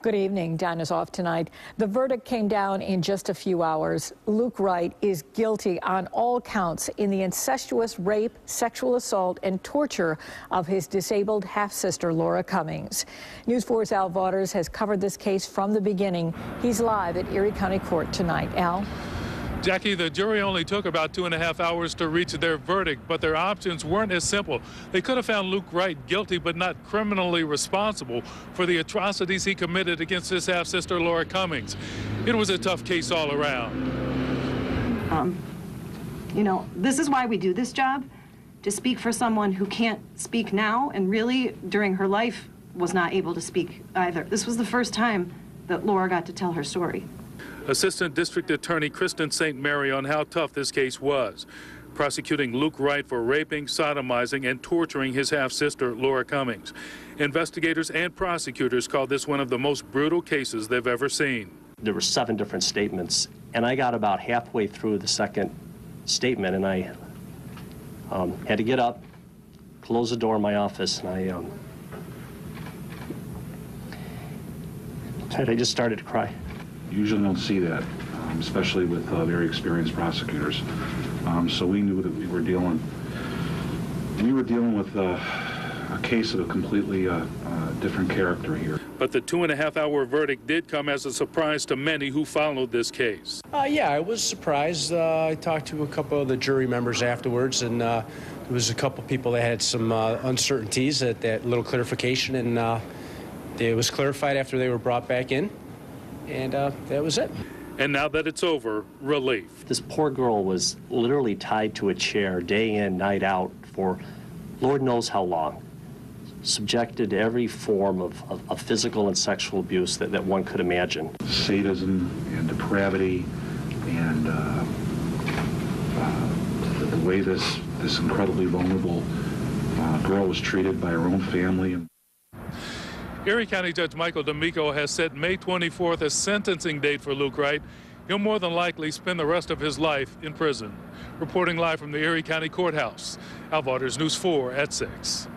Good evening. Dinah's off tonight. The verdict came down in just a few hours. Luke Wright is guilty on all counts in the incestuous rape, sexual assault, and torture of his disabled half-sister, Laura Cummings. News 4's Al VAUGHTERS has covered this case from the beginning. He's live at Erie County Court tonight. Al? Jackie, the jury only took about 2.5 hours to reach their verdict, but their options weren't as simple. They could have found Luke Wright guilty, but not criminally responsible for the atrocities he committed against his half-sister, Laura Cummings. It was a tough case all around. You know, this is why we do this job, to speak for someone who can't speak now and really, during her life, was not able to speak either. This was the first time that Laura got to tell her story. Assistant District Attorney KRISTIN St. Mary on how tough this case was, prosecuting Luke Wright for raping, sodomizing, and torturing his half-sister, Laura Cummings. Investigators and prosecutors called this one of the most brutal cases they've ever seen. There were 7 different statements, and I got about halfway through the second statement, and I had to get up, close the door of my office, and I just started to cry. You usually don't see that, especially with very experienced prosecutors. So we knew that we were dealing with a case of a completely different character here. But the 2.5-hour verdict did come as a surprise to many who followed this case. Yeah, I was surprised. I talked to a couple of the jury members afterwards, and there was a couple people that had some uncertainties at that little clarification, and it was clarified after they were brought back in. And that was it. And now that it's over, relief. This poor girl was literally tied to a chair day in, night out for Lord knows how long, subjected to every form of physical and sexual abuse that one could imagine. Sadism and depravity and the way this incredibly vulnerable girl was treated by her own family. Erie County Judge Michael D'Amico has set May 24th as sentencing date for Luke Wright. He'll more than likely spend the rest of his life in prison. Reporting live from the Erie County Courthouse, Al VAUGHTERS, News 4 at 6.